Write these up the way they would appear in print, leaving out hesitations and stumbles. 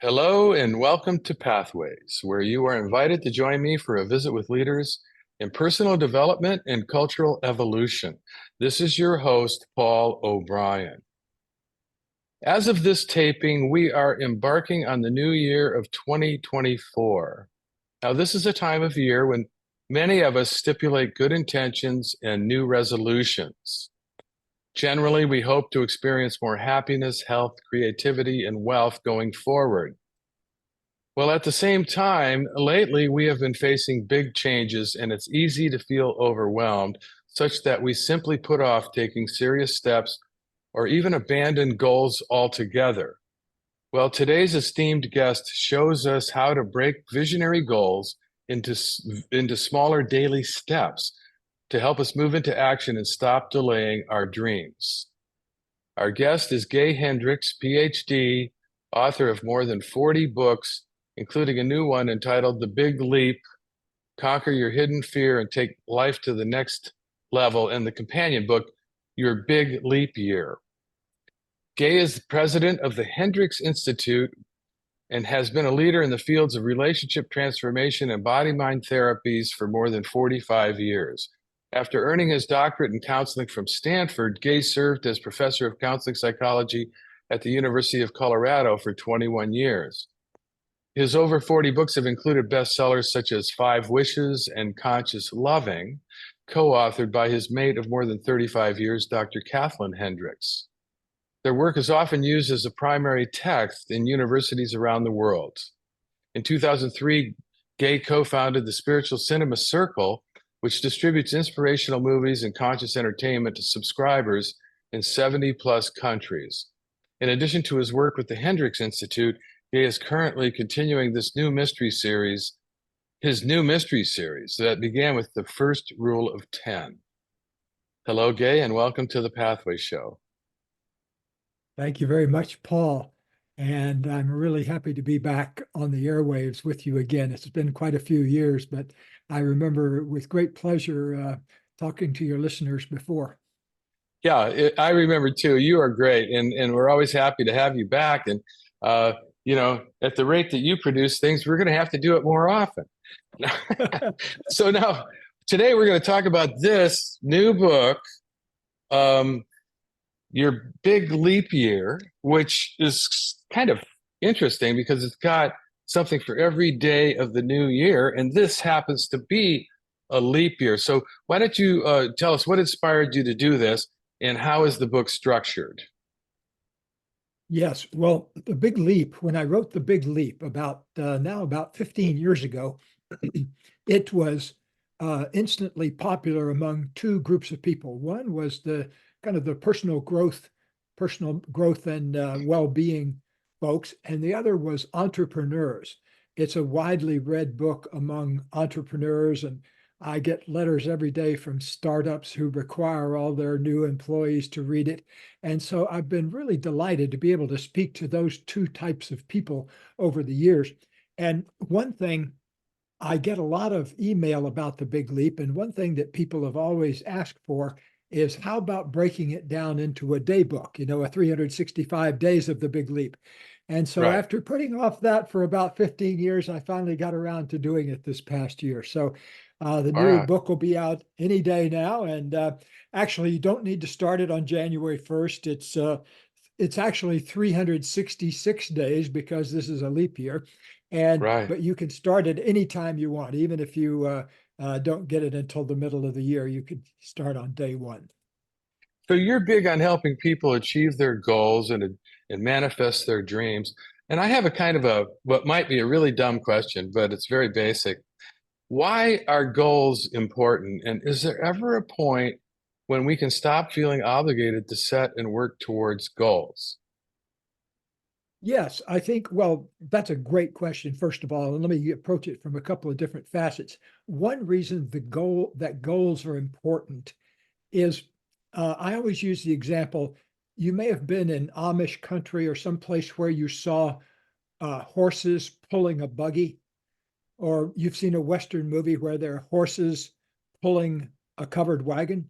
Hello and welcome to Pathways, where you are invited to join me for a visit with leaders in personal development and cultural evolution. This is your host, Paul O'Brien. As of this taping, we are embarking on the new year of 2024. Now, this is a time of year when many of us stipulate good intentions and new resolutions. Generally, we hope to experience more happiness, health, creativity, and wealth going forward. Well, at the same time, lately we have been facing big changes, and it's easy to feel overwhelmed, such that we simply put off taking serious steps or even abandon goals altogether. Well, today's esteemed guest shows us how to break visionary goals into smaller daily steps to help us move into action and stop delaying our dreams. Our guest is Gay Hendricks, Ph.D., author of more than 40 books, including a new one entitled The Big Leap, Conquer Your Hidden Fear and Take Life to the Next Level, and the companion book, Your Big Leap Year. Gay is the president of the Hendricks Institute and has been a leader in the fields of relationship transformation and body-mind therapies for more than 45 years. After earning his doctorate in counseling from Stanford, Gay served as professor of counseling psychology at the University of Colorado for 21 years. His over 40 books have included bestsellers such as Five Wishes and Conscious Loving, co-authored by his mate of more than 35 years, Dr. Kathleen Hendricks. Their work is often used as a primary text in universities around the world. In 2003, Gay co-founded the Spiritual Cinema Circle, which distributes inspirational movies and conscious entertainment to subscribers in 70-plus countries. In addition to his work with the Hendricks Institute, Gay is currently continuing his new mystery series that began with the first rule of 10. Hello, Gay, and welcome to the Pathway Show. Thank you very much, Paul. And I'm really happy to be back on the airwaves with you again. It's been quite a few years, but I remember with great pleasure talking to your listeners before. Yeah, I remember too. You are great, and we're always happy to have you back. And at the rate that you produce things, we're going to have to do it more often. So now, today we're going to talk about this new book, Your Big Leap Year, which is kind of interesting because it's got something for every day of the new year, and this happens to be a leap year. So why don't you tell us what inspired you to do this, and how is the book structured? Yes, well, The Big Leap, when I wrote The Big Leap about 15 years ago, it was instantly popular among two groups of people. One was the kind of the personal growth and well-being folks, and the other was entrepreneurs. It's a widely read book among entrepreneurs, and I get letters every day from startups who require all their new employees to read it. And so I've been really delighted to be able to speak to those two types of people over the years. And one thing, I get a lot of email about the Big Leap, and one thing that people have always asked for is how about breaking it down into a day book, a 365 days of the Big Leap. And so Right. after putting off that for about 15 years, I finally got around to doing it this past year. So the All new right. book will be out any day now. And actually, you don't need to start it on January 1st. It's actually 366 days because this is a leap year. Right. But you can start it anytime you want, even if you don't get it until the middle of the year, you could start on day one. So you're big on helping people achieve their goals and manifest their dreams. And I have a kind of what might be a really dumb question, but it's very basic. Why are goals important? And is there ever a point when we can stop feeling obligated to set and work towards goals? Yes, I think, well, that's a great question, first of all, and let me approach it from a couple of different facets. One reason goals are important is I always use the example, you may have been in Amish country or someplace where you saw horses pulling a buggy, or you've seen a Western movie where there are horses pulling a covered wagon.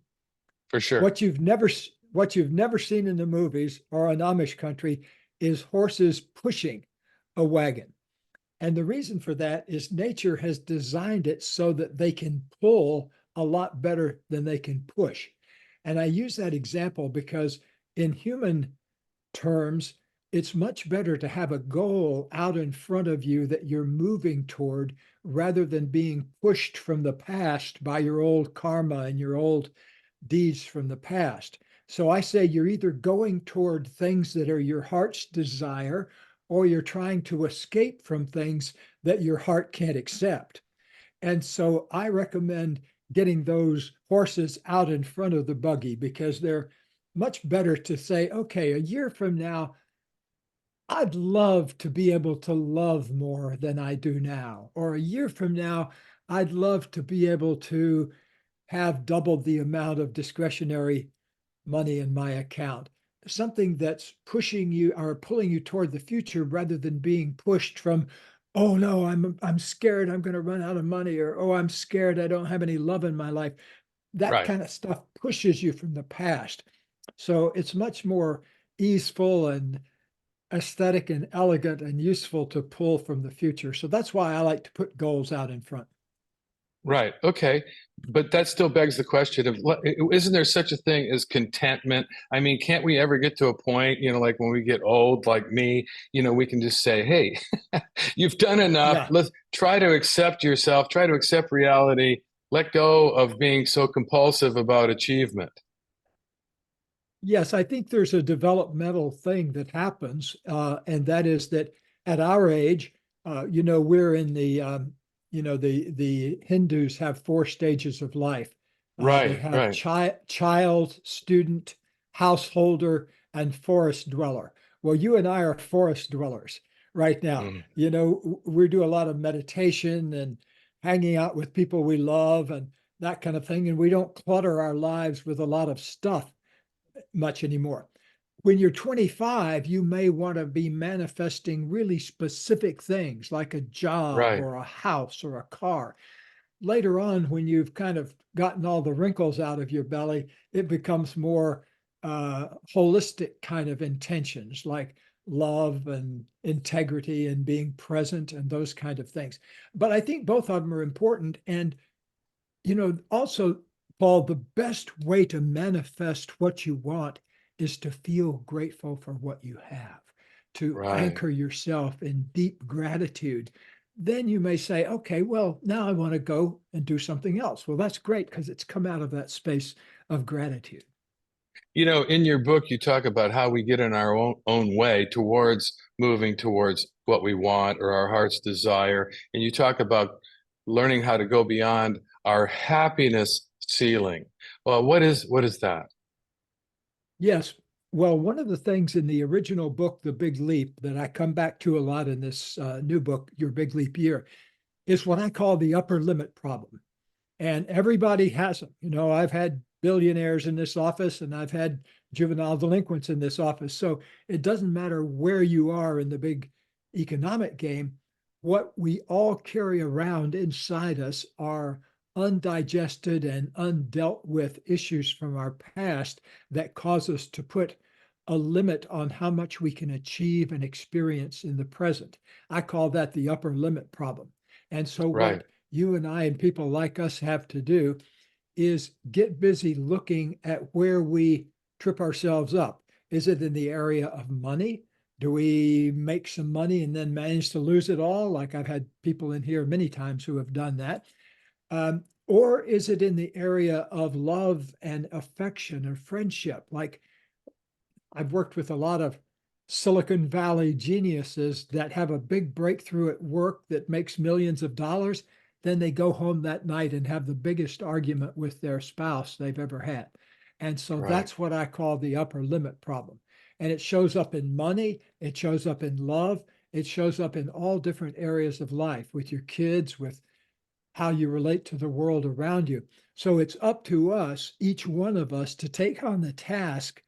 For sure. What you've never seen in the movies or in Amish country is horses pushing a wagon. And the reason for that is nature has designed it so that they can pull a lot better than they can push. And I use that example because in human terms, it's much better to have a goal out in front of you that you're moving toward rather than being pushed from the past by your old karma and your old deeds from the past. So I say you're either going toward things that are your heart's desire or you're trying to escape from things that your heart can't accept. And so I recommend getting those horses out in front of the buggy because they're much better to say, okay, a year from now, I'd love to be able to love more than I do now. Or a year from now, I'd love to be able to have doubled the amount of discretionary money in my account. Something that's pushing you or pulling you toward the future rather than being pushed from, oh no, I'm scared I'm going to run out of money, or oh, I'm scared I don't have any love in my life. That Right. kind of stuff pushes you from the past. So it's much more easeful and aesthetic and elegant and useful to pull from the future. So that's why I like to put goals out in front. Right. Okay. But that still begs the question of, isn't there such a thing as contentment? I mean, can't we ever get to a point, like when we get old, like me, we can just say, hey, you've done enough. Yeah. Let's try to accept yourself, try to accept reality, let go of being so compulsive about achievement. Yes, I think there's a developmental thing that happens, and that is that at our age, we're in the Hindus have four stages of life. They Right, have right. child, student, householder, and forest dweller. Well, you and I are forest dwellers right now. Mm, We do a lot of meditation and hanging out with people we love and that kind of thing, and we don't clutter our lives with a lot of stuff much anymore. When you're 25, you may want to be manifesting really specific things like a job right, or a house or a car. Later on, when you've kind of gotten all the wrinkles out of your belly, it becomes more holistic kind of intentions like love and integrity and being present and those kind of things. But I think both of them are important. And also, Paul, the best way to manifest what you want is to feel grateful for what you have, to right. anchor yourself in deep gratitude. Then you may say, okay, well, now I want to go and do something else. Well, that's great because it's come out of that space of gratitude. In your book, you talk about how we get in our own way towards moving towards what we want or our heart's desire. And you talk about learning how to go beyond our happiness ceiling. Well, what is that? Yes. Well, one of the things in the original book, The Big Leap, that I come back to a lot in this new book, Your Big Leap Year, is what I call the upper limit problem. And everybody has them. I've had billionaires in this office and I've had juvenile delinquents in this office. So it doesn't matter where you are in the big economic game. What we all carry around inside us are undigested and undealt with issues from our past that cause us to put a limit on how much we can achieve and experience in the present. I call that the upper limit problem. And so, Right, what you and I and people like us have to do is get busy looking at where we trip ourselves up. Is it in the area of money? Do we make some money and then manage to lose it all? Like I've had people in here many times who have done that. Or is it in the area of love and affection or friendship? Like I've worked with a lot of Silicon Valley geniuses that have a big breakthrough at work that makes millions of dollars. Then they go home that night and have the biggest argument with their spouse they've ever had. And so right. that's what I call the upper limit problem. And it shows up in money, it shows up in love, it shows up in all different areas of life with your kids, with how you relate to the world around you. So it's up to us, each one of us, to take on the task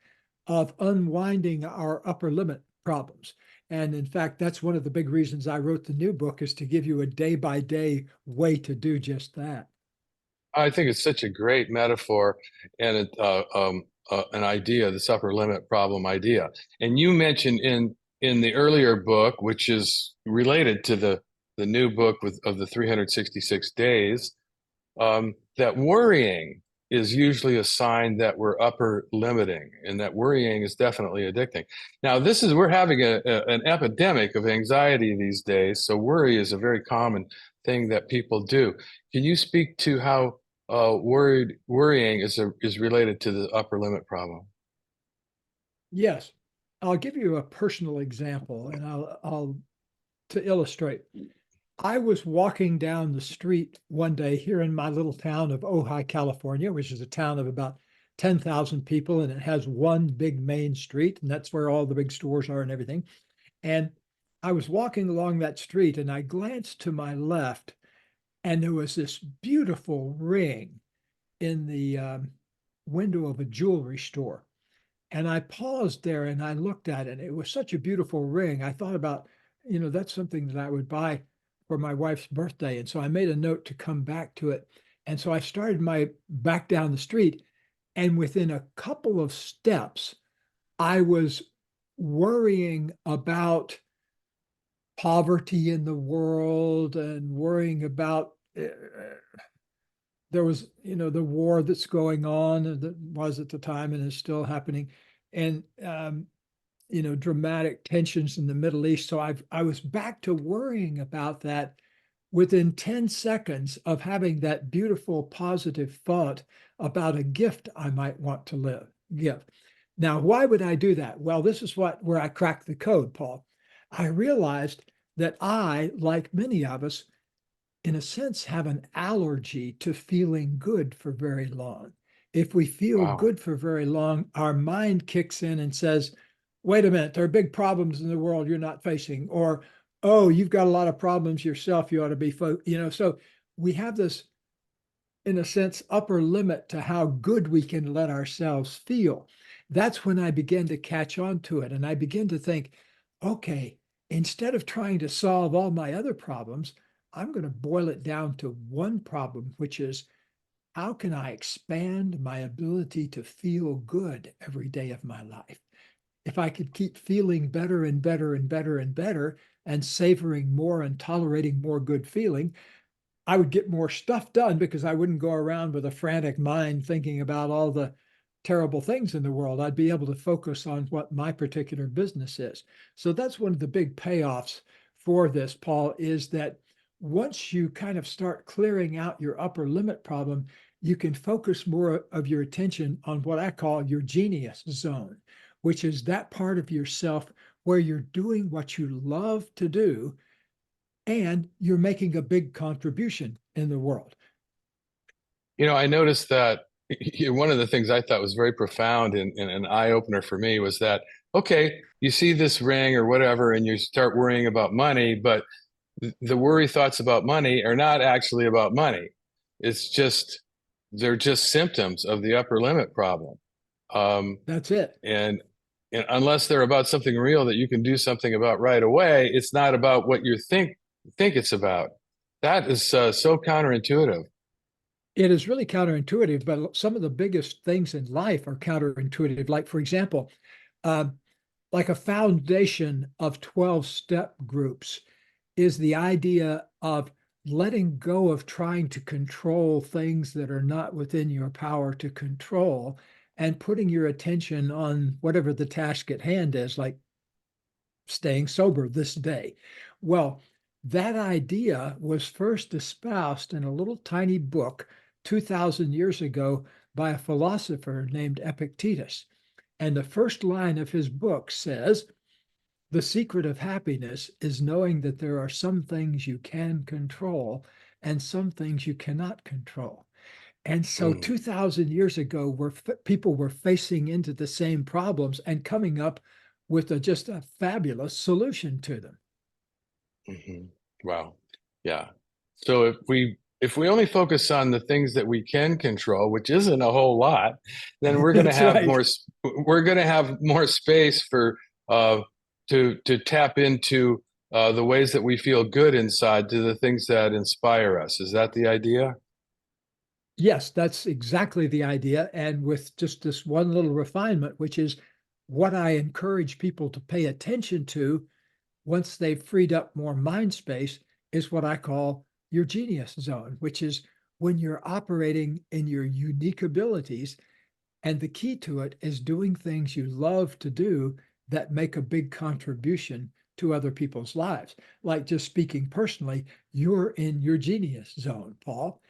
of unwinding our upper limit problems. And in fact, that's one of the big reasons I wrote the new book is to give you a day by day way to do just that. I think it's such a great metaphor and an idea, this upper limit problem idea. And you mentioned in in the earlier book, which is related to the new book of the 366 days, that worrying is usually a sign that we're upper limiting, and that worrying is definitely addicting. Now, we're having an epidemic of anxiety these days, so worry is a very common thing that people do. Can you speak to how worrying is related to the upper limit problem? Yes, I'll give you a personal example, and I'll to illustrate. I was walking down the street one day here in my little town of Ojai, California, which is a town of about 10,000 people, and it has one big main street, and that's where all the big stores are and everything. And I was walking along that street, and I glanced to my left, and there was this beautiful ring in the window of a jewelry store. And I paused there and I looked at it. It was such a beautiful ring. I thought about, that's something that I would buy for my wife's birthday. And so I made a note to come back to it. And so I started my back down the street. And within a couple of steps, I was worrying about poverty in the world and worrying about there was, the war that's going on that was at the time and is still happening, and dramatic tensions in the Middle East. So I was back to worrying about that within 10 seconds of having that beautiful positive thought about a gift I might want to give. Now, why would I do that? Well, this is where I cracked the code, Paul. I realized that I, like many of us, in a sense, have an allergy to feeling good for very long. If we feel Wow. good for very long, our mind kicks in and says, wait a minute, there are big problems in the world you're not facing, or, oh, you've got a lot of problems yourself, you ought to be, so we have this, in a sense, upper limit to how good we can let ourselves feel. That's when I began to catch on to it. And I begin to think, okay, instead of trying to solve all my other problems, I'm going to boil it down to one problem, which is how can I expand my ability to feel good every day of my life? If I could keep feeling better and better and better and better and savoring more and tolerating more good feeling, I would get more stuff done because I wouldn't go around with a frantic mind thinking about all the terrible things in the world. I'd be able to focus on what my particular business is. So that's one of the big payoffs for this, Paul, is that once you kind of start clearing out your upper limit problem, you can focus more of your attention on what I call your genius zone, which is that part of yourself where you're doing what you love to do and you're making a big contribution in the world. I noticed that one of the things I thought was very profound and an eye opener for me was that, okay, you see this ring or whatever, and you start worrying about money, but the worry thoughts about money are not actually about money. It's just, they're just symptoms of the upper limit problem. Um, That's it. and, and unless they're about something real that you can do something about right away, it's not about what you think it's about. That is so counterintuitive. It is really counterintuitive, but some of the biggest things in life are counterintuitive. Like, for example, uh, like a foundation of 12-step groups is the idea of letting go of trying to control things that are not within your power to control and putting your attention on whatever the task at hand is, like staying sober this day. Well, that idea was first espoused in a little tiny book 2,000 years ago by a philosopher named Epictetus. And the first line of his book says, the secret of happiness is knowing that there are some things you can control and some things you cannot control. And so Mm. 2,000 years ago, people were facing into the same problems and coming up with just a fabulous solution to them. Mhm. Wow. Yeah. So if we only focus on the things that we can control, which isn't a whole lot, then That's right. we're going to have more space for uh to tap into the ways that we feel good inside, to the things that inspire us. Is that the idea? Yes, that's exactly the idea. And with just this one little refinement, which is what I encourage people to pay attention to once they've freed up more mind space is what I call your genius zone, which is when you're operating in your unique abilities. And the key to it is doing things you love to do that make a big contribution to other people's lives. Like just speaking personally, you're in your genius zone, Paul.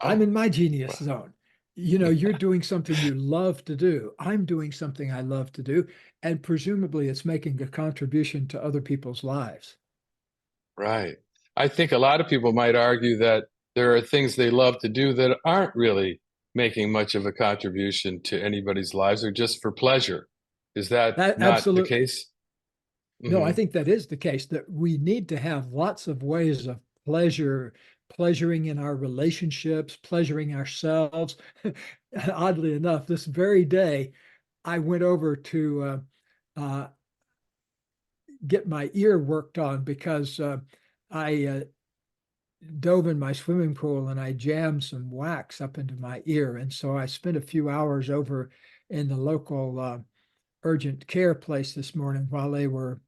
I'm Oh, in my genius well, zone. You're doing something you love to do. I'm doing something I love to do. And presumably it's making a contribution to other people's lives. right. I think a lot of people might argue that there are things they love to do that aren't really making much of a contribution to anybody's lives or just for pleasure. Is that That not the absolutely. case? No, I Hmm. think that is the case, that we need to have lots of ways of pleasuring in our relationships, pleasuring ourselves. Oddly enough, this very day, I went over to uh, get my ear worked on because I dove in my swimming pool and I jammed some wax up into my ear. And so I spent a few hours over in the local urgent care place this morning while they were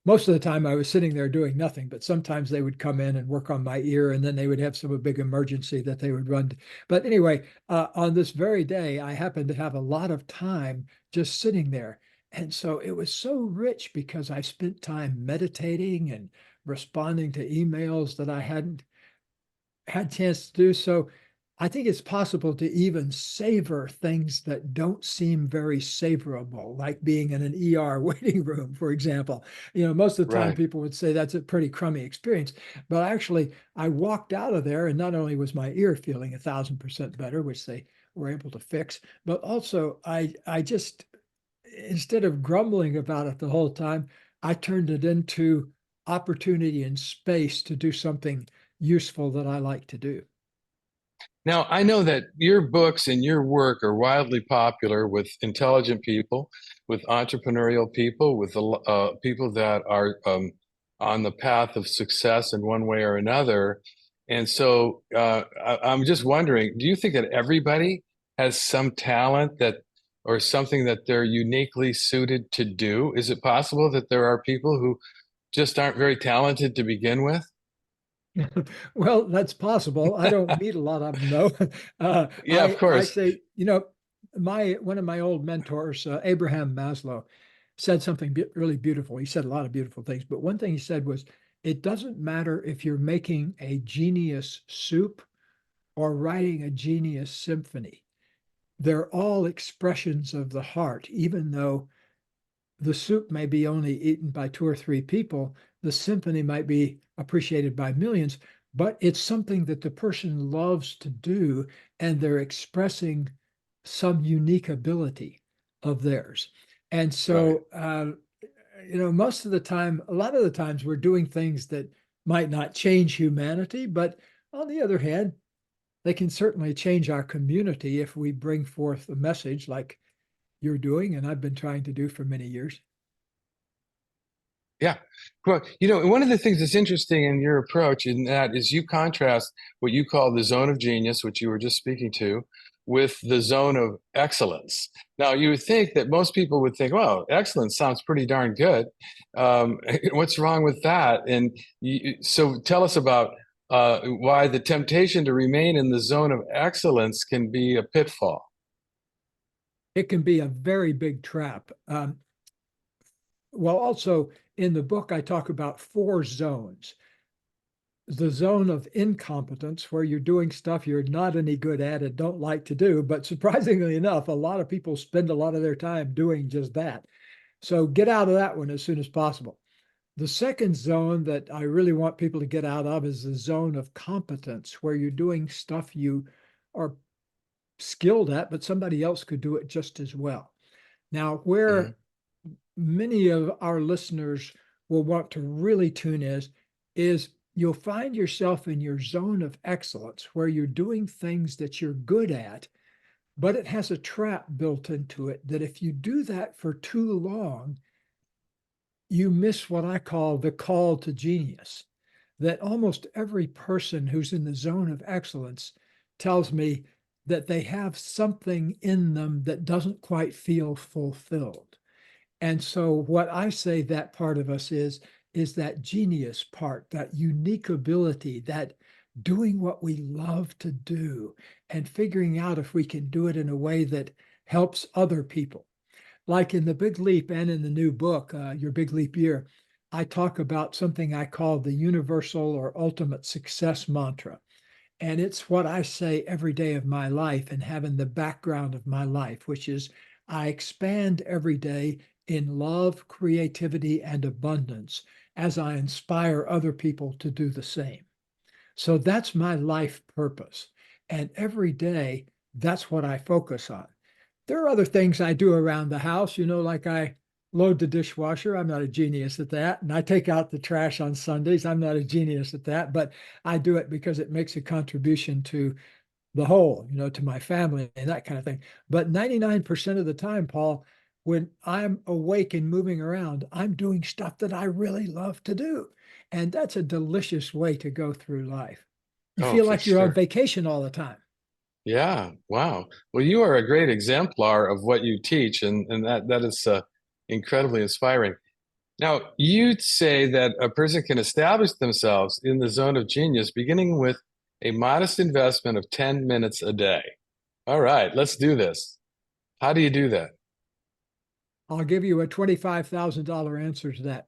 most of the time I was sitting there doing nothing, but sometimes they would come in and work on my ear and then they would have some big emergency that they would run to. But anyway, on this very day, I happened to have a lot of time just sitting there. And so it was so rich because I spent time meditating and responding to emails that I hadn't had a chance to do. So I think it's possible to even savor things that don't seem very savorable, like being in an ER waiting room, for example. Most of the time Right. people would say that's a pretty crummy experience. But actually, I walked out of there, and not only was my ear feeling 1,000% better, which they were able to fix, but also I just, instead of grumbling about it the whole time, I turned it into opportunity and space to do something useful that I like to do. Now, I know that your books and your work are wildly popular with intelligent people, with entrepreneurial people, with people that are on the path of success in one way or another. And so I'm just wondering, do you think that everybody has some talent that or something that they're uniquely suited to do? Is it possible that there are people who just aren't very talented to begin with? Well, that's possible. I don't meet a lot of them though. Yeah, of I course. say, my one of my old mentors, Abraham Maslow, said something really beautiful. He said a lot of beautiful things, but one thing he said was, "It doesn't matter if you're making a genius soup or writing a genius symphony. They're all expressions of the heart, even though the soup may be only eaten by two or three people, the symphony might be appreciated by millions, but it's something that the person loves to do, and they're expressing some unique ability of theirs. And Right. so, most of the time, a lot of the times, we're doing things that might not change humanity, but on the other hand, they can certainly change our community if we bring forth a message like you're doing, and I've been trying to do for many years. Yeah. Well, one of the things that's interesting in your approach in that is you contrast what you call the zone of genius, which you were just speaking to, with the zone of excellence. Now, you would think that most people would think, well, excellence sounds pretty darn good. What's wrong with that? And so tell us about why the temptation to remain in the zone of excellence can be a pitfall. It can be a very big trap. Well, also in the book, I talk about four zones. The zone of incompetence, where you're doing stuff you're not any good at and don't like to do. But surprisingly enough, a lot of people spend a lot of their time doing just that. So get out of that one as soon as possible. The second zone that I really want people to get out of is the zone of competence, where you're doing stuff you are skilled at, but somebody else could do it just as well. Now, Mhm. where many of our listeners will want to really tune is you'll find yourself in your zone of excellence where you're doing things that you're good at, but it has a trap built into it that if you do that for too long, you miss what I call the call to genius. That almost every person who's in the zone of excellence tells me that they have something in them that doesn't quite feel fulfilled. And so what I say that part of us is that genius part, that unique ability, that doing what we love to do and figuring out if we can do it in a way that helps other people. Like in the Big Leap and in the new book, Your Big Leap Year, I talk about something I call the universal or ultimate success mantra. And it's what I say every day of my life and having the background of my life, which is I expand every day in love, creativity, and abundance as I inspire other people to do the same. So that's my life purpose. And every day, that's what I focus on. There are other things I do around the house, like I load the dishwasher. I'm not a genius at that. And I take out the trash on Sundays. I'm not a genius at that, but I do it because it makes a contribution to the whole, to my family and that kind of thing. But 99% of the time, Paul, when I'm awake and moving around, I'm doing stuff that I really love to do. And that's a delicious way to go through life. You Oh, feel for like you're on sure. vacation all the time. Yeah. Wow. Well, you are a great exemplar of what you teach, and that is incredibly inspiring. Now, you'd say that a person can establish themselves in the zone of genius beginning with a modest investment of 10 minutes a day. All right, let's do this. How do you do that? I'll give you a $25,000 answer to that.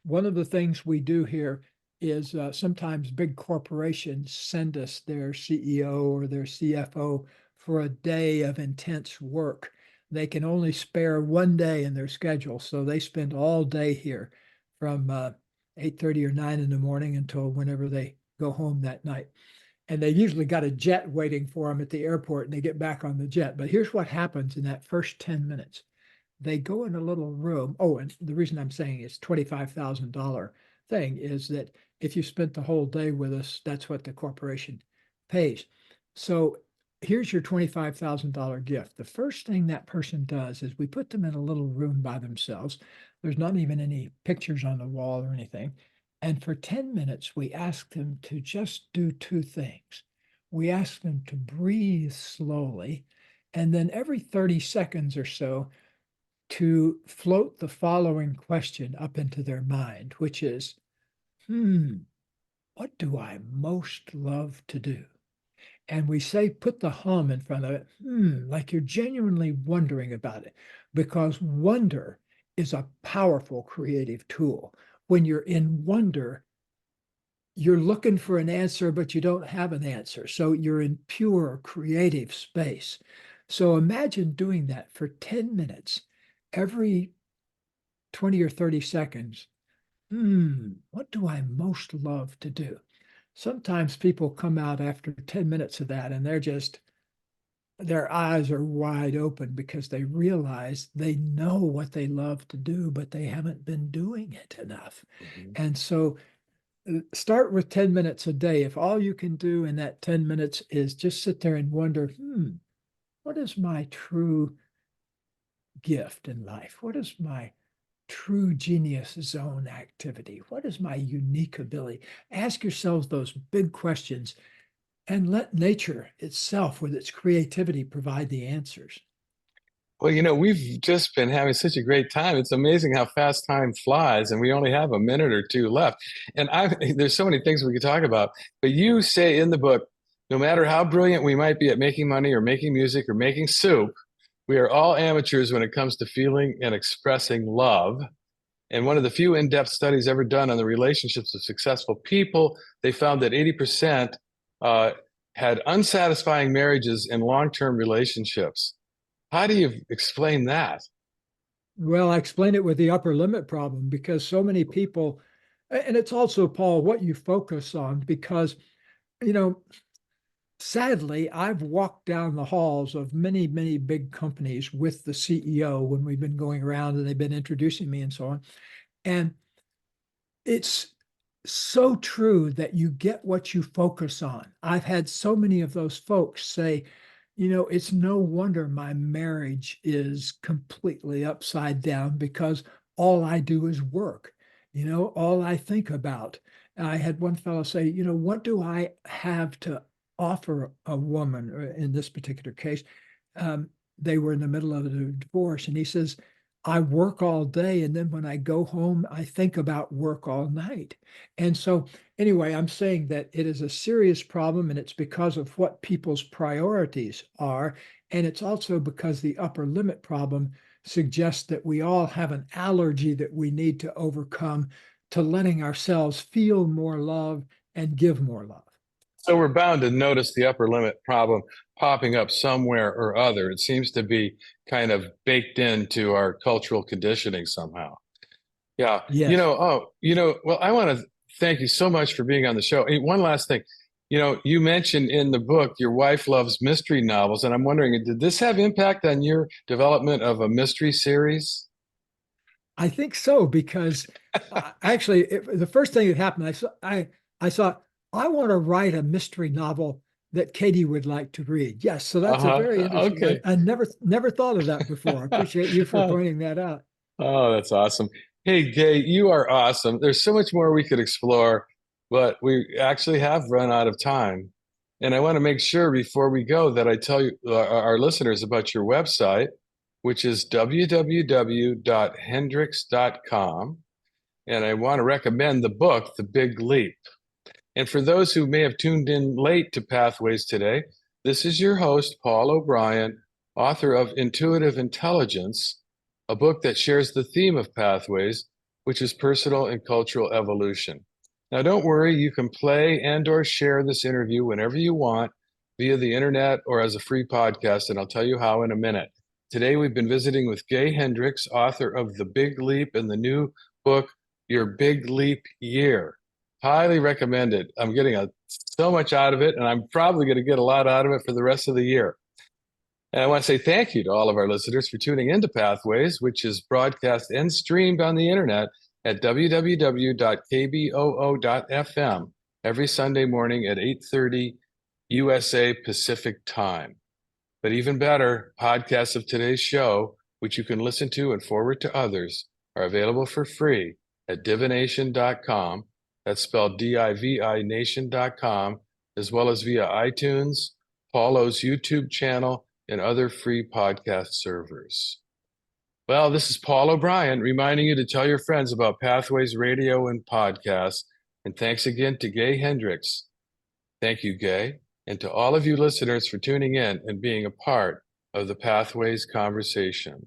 One of the things we do here is sometimes big corporations send us their CEO or their CFO for a day of intense work. They can only spare one day in their schedule, so they spend all day here from 8:30 or 9 in the morning until whenever they go home that night. And they usually got a jet waiting for them at the airport and they get back on the jet. But here's what happens in that first 10 minutes. They go in a little room. Oh, and the reason I'm saying it's $25,000 thing is that if you spent the whole day with us, that's what the corporation pays. So here's your $25,000 gift. The first thing that person does is we put them in a little room by themselves. There's not even any pictures on the wall or anything. And for 10 minutes, we ask them to just do two things. We ask them to breathe slowly. And then every 30 seconds or so, to float the following question up into their mind, which is, what do I most love to do? And we say, put the hum in front of it, like you're genuinely wondering about it, because wonder is a powerful creative tool. When you're in wonder, you're looking for an answer, but you don't have an answer. So you're in pure creative space. So imagine doing that for 10 minutes every 20 or 30 seconds. What do I most love to do? Sometimes people come out after 10 minutes of that and their eyes are wide open because they realize they know what they love to do, but they haven't been doing it enough. Mhm. And so start with 10 minutes a day. If all you can do in that 10 minutes is just sit there and wonder, what is my true gift in life? What is my true genius zone activity? What is my unique ability? Ask yourselves those big questions and let nature itself, with its creativity, provide the answers. Well, we've just been having such a great time. It's amazing how fast time flies, and we only have a minute or two left. And there's so many things we could talk about. But you say in the book, no matter how brilliant we might be at making money or making music or making soup, we are all amateurs when it comes to feeling and expressing love. And one of the few in-depth studies ever done on the relationships of successful people, they found that 80% uh, had unsatisfying marriages and long-term relationships. How do you explain that? Well, I explain it with the upper limit problem because so many people, and it's also, Paul, what you focus on, because, you know, sadly, I've walked down the halls of many, many big companies with the CEO when we've been going around and they've been introducing me and so on. And it's so true that you get what you focus on. I've had so many of those folks say, it's no wonder my marriage is completely upside down because all I do is work, all I think about. I had one fellow say, what do I have to offer a woman, or in this particular case? They were in the middle of a divorce, and he says, I work all day, and then when I go home, I think about work all night. And so, anyway, I'm saying that it is a serious problem, and it's because of what people's priorities are. And it's also because the upper limit problem suggests that we all have an allergy that we need to overcome to letting ourselves feel more love and give more love. So we're bound to notice the upper limit problem popping up somewhere or other. It seems to be kind of baked into our cultural conditioning somehow. Yeah. Yes. Well, I want to thank you so much for being on the show. Hey, one last thing. You mentioned in the book your wife loves mystery novels, and I'm wondering, did this have impact on your development of a mystery series? I think so because actually, the first thing that happened, I thought I want to write a mystery novel that Katie would like to read. Yes, so that's a Uh-huh. very interesting. Okay. I never thought of that before. I appreciate you for Oh, pointing that out. that's awesome. Hey, Gay, you are awesome. There's so much more we could explore, but we actually have run out of time. And I want to make sure before we go that I tell you our listeners about your website, which is www.hendricks.com. And I want to recommend the book, The Big Leap. And for those who may have tuned in late to Pathways today, this is your host, Paul O'Brien, author of Intuitive Intelligence, a book that shares the theme of Pathways, which is personal and cultural evolution. Now, don't worry, you can play and or share this interview whenever you want via the internet or as a free podcast, and I'll tell you how in a minute. Today, we've been visiting with Gay Hendricks, author of The Big Leap and the new book, Your Big Leap Year. Highly recommended. I'm getting so much out of it, and I'm probably going to get a lot out of it for the rest of the year. And I want to say thank you to all of our listeners for tuning into Pathways, which is broadcast and streamed on the internet at www.kboo.fm every Sunday morning at 8:30 USA Pacific Time. But even better, podcasts of today's show, which you can listen to and forward to others, are available for free at divination.com. That's spelled DIVI nation.com, as well as via iTunes, Paulo's YouTube channel, and other free podcast servers. Well, this is Paul O'Brien reminding you to tell your friends about Pathways Radio and podcasts. And thanks again to Gay Hendricks. Thank you, Gay, and to all of you listeners for tuning in and being a part of the Pathways conversation.